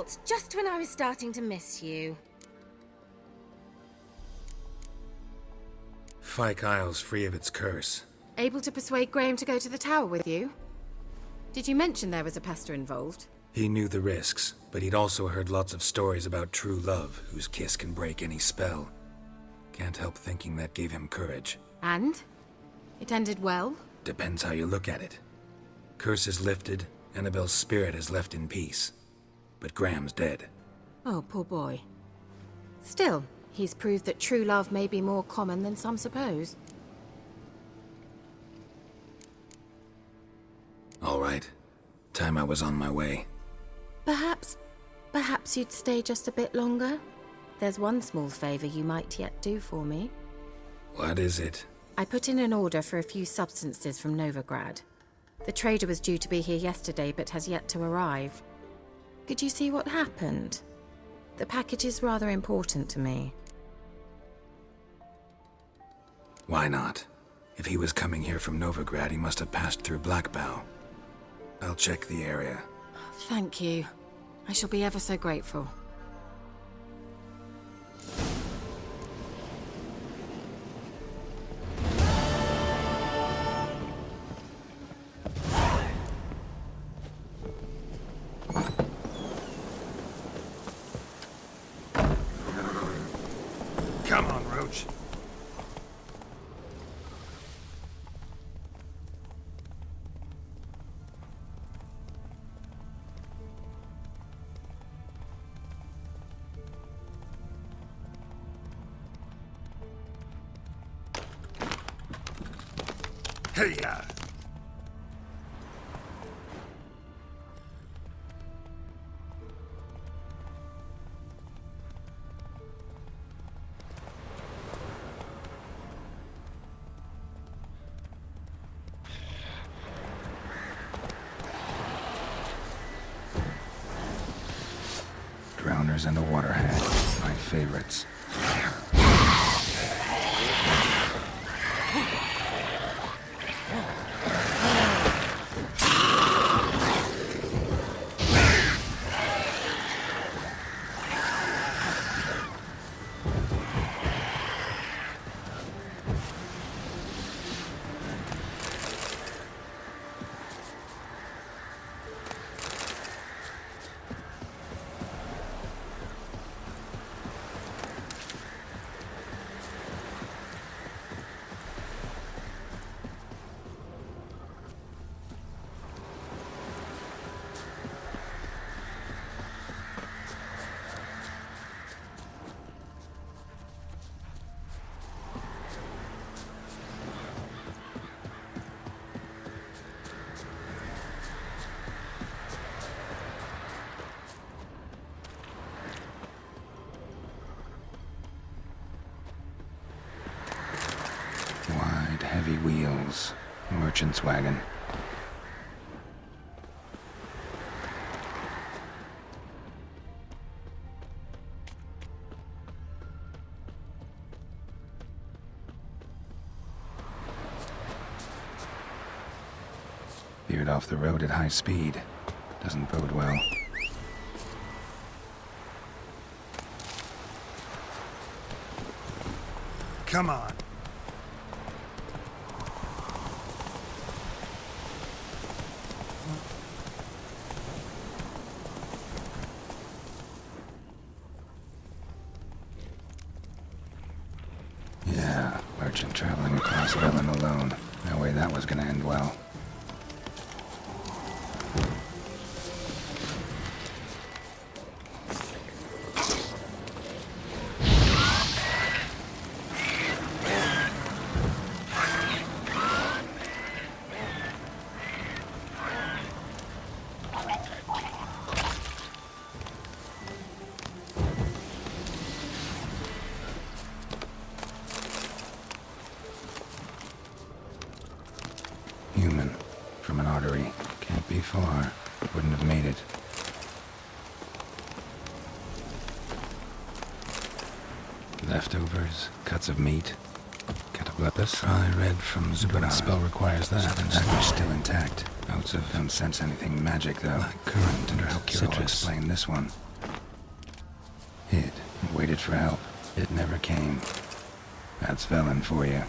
thoughts, just when I was starting to miss you. Fyke Isle's free of its curse. Able to persuade Graham to go to the tower with you? Did you mention there was a pester involved? He knew the risks, but he'd also heard lots of stories about true love, whose kiss can break any spell. Can't help thinking that gave him courage. And? It ended well? Depends how you look at it. Curse is lifted, Annabelle's spirit is left in peace. But Graham's dead. Oh, poor boy. Still, he's proved that true love may be more common than some suppose. All right. Time I was on my way. Perhaps you'd stay just a bit longer? There's one small favor you might yet do for me. What is it? I put in an order for a few substances from Novigrad. The trader was due to be here yesterday, but has yet to arrive. Could you see what happened? The package is rather important to me. Why not? If he was coming here from Novigrad, he must have passed through Blackbough. I'll check the area. Thank you. I shall be ever so grateful. Come on, Roach. Hey-ya! Drowners and a waterhead, my favorites. Wide, heavy wheels. Merchant's wagon. Veered off the road at high speed. Doesn't bode well. Come on. Yeah, merchant traveling across Velen alone. No way that was gonna end well. Human. From an artery. Can't be far. Wouldn't have made it. Leftovers. Cuts of meat. Cataplepis. I read from Zubara. But a spell requires that. Package still intact. Notes of don't sense anything magic though. Like current and how Gigolo explain this one. Hid and waited for help. It never came. That's Velen for you.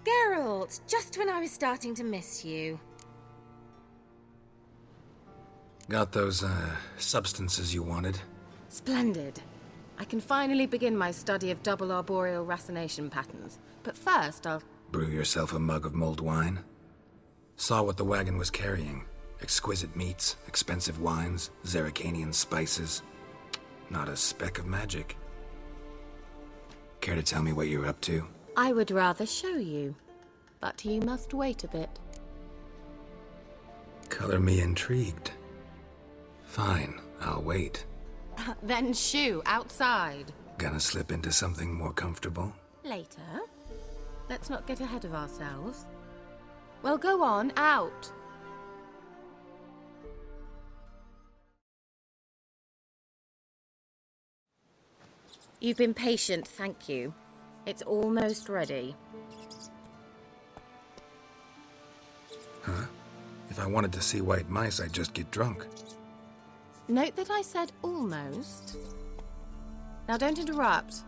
Geralt, just when I was starting to miss you. Got those, substances you wanted? Splendid. I can finally begin my study of double arboreal racination patterns. But first, I'll... Brew yourself a mug of mulled wine? Saw what the wagon was carrying. Exquisite meats, expensive wines, Zerrikanian spices. Not a speck of magic. Care to tell me what you're up to? I would rather show you. But you must wait a bit. Color me intrigued. Fine, I'll wait. Then shoo, outside. Gonna slip into something more comfortable? Later. Let's not get ahead of ourselves. Well, go on, out. You've been patient, thank you. It's almost ready. Huh? If I wanted to see white mice, I'd just get drunk. Note that I said almost. Now don't interrupt.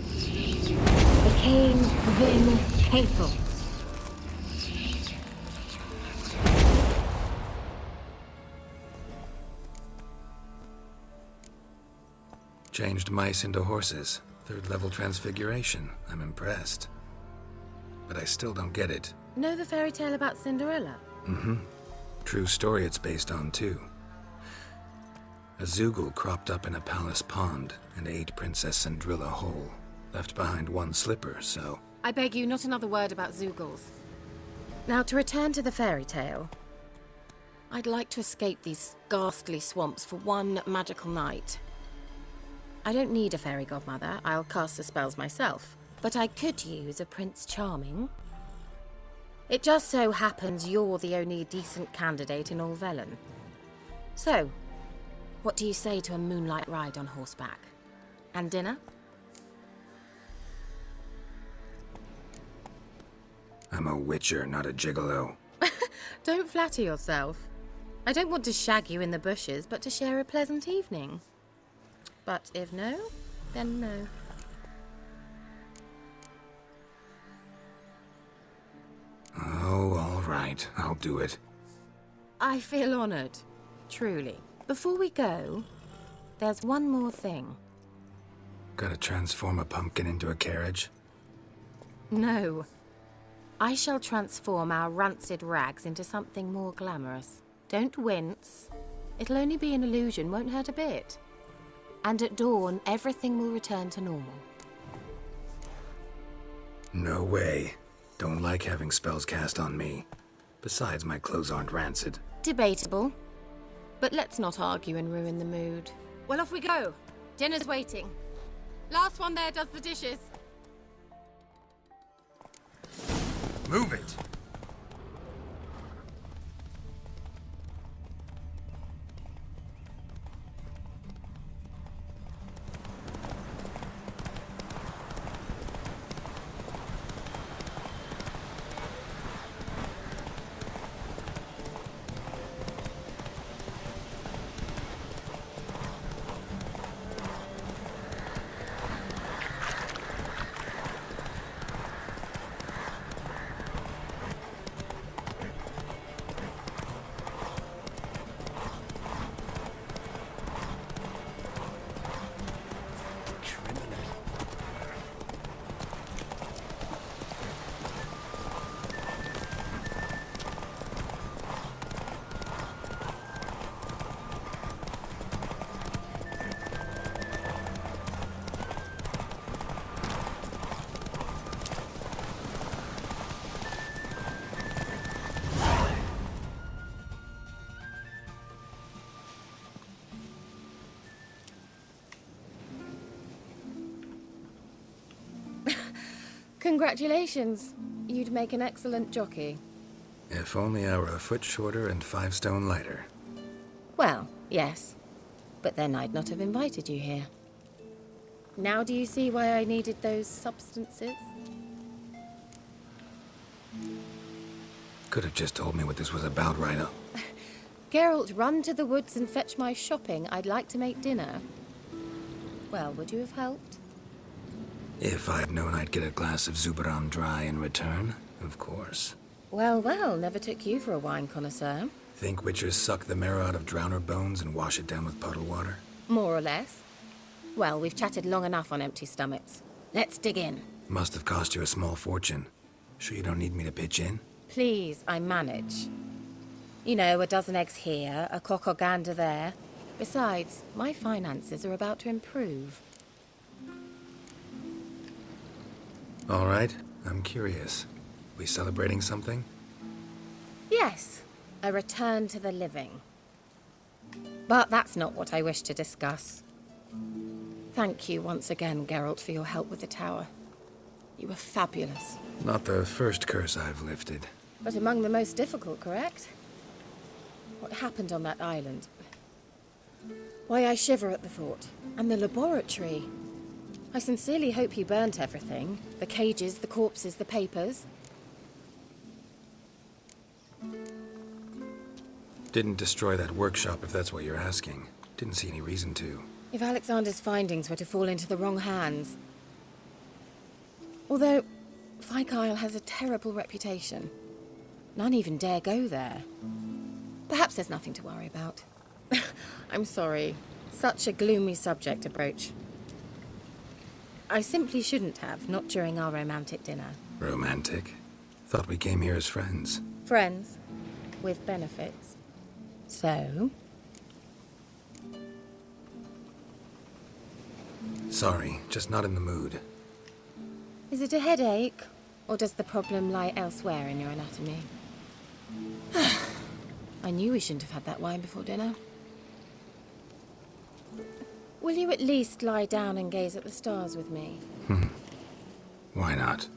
The King Vin Faithful. Changed mice into horses. 3rd level transfiguration. I'm impressed. But I still don't get it. Know the fairy tale about Cinderella? Mm-hmm. True story it's based on, too. A Zoogle cropped up in a palace pond and ate Princess Cinderella whole. Left behind one slipper, so... I beg you, not another word about Zoogles. Now, to return to the fairy tale. I'd like to escape these ghastly swamps for one magical night. I don't need a fairy godmother, I'll cast the spells myself. But I could use a Prince Charming. It just so happens you're the only decent candidate in all Velen. So, what do you say to a moonlight ride on horseback? And dinner? I'm a witcher, not a gigolo. Don't flatter yourself. I don't want to shag you in the bushes, but to share a pleasant evening. But if no, then no. Oh, all right. I'll do it. I feel honored. Truly. Before we go, there's one more thing. Gotta transform a pumpkin into a carriage? No. I shall transform our rancid rags into something more glamorous. Don't wince. It'll only be an illusion, won't hurt a bit. And at dawn, everything will return to normal. No way. Don't like having spells cast on me. Besides, my clothes aren't rancid. Debatable. But let's not argue and ruin the mood. Well, off we go. Dinner's waiting. Last one there does the dishes. Move it! Congratulations. You'd make an excellent jockey. If only I were a foot shorter and 5 stone lighter. Well, yes. But then I'd not have invited you here. Now do you see why I needed those substances? Could have just told me what this was about right up. Geralt, run to the woods and fetch my shopping. I'd like to make dinner. Well, would you have helped? If I'd known I'd get a glass of Zubaram dry in return, of course. Well, well, never took you for a wine connoisseur. Think witchers suck the marrow out of drowner bones and wash it down with puddle water? More or less. Well, we've chatted long enough on empty stomachs. Let's dig in. Must have cost you a small fortune. Sure you don't need me to pitch in? Please, I manage. You know, a dozen eggs here, a cock or gander there. Besides, my finances are about to improve. All right, I'm curious. We celebrating something? Yes, a return to the living. But that's not what I wish to discuss. Thank you once again, Geralt, for your help with the tower. You were fabulous. Not the first curse I've lifted. But among the most difficult, correct? What happened on that island? Why, I shiver at the thought. And the laboratory. I sincerely hope you burnt everything. The cages, the corpses, the papers. Didn't destroy that workshop, if that's what you're asking. Didn't see any reason to. If Alexander's findings were to fall into the wrong hands... Although, Fyke Isle has a terrible reputation. None even dare go there. Perhaps there's nothing to worry about. I'm sorry. Such a gloomy subject to broach. I simply shouldn't have, not during our romantic dinner. Romantic? Thought we came here as friends. Friends. With benefits. So? Sorry, just not in the mood. Is it a headache? Or does the problem lie elsewhere in your anatomy? I knew we shouldn't have had that wine before dinner. Will you at least lie down and gaze at the stars with me? Why not?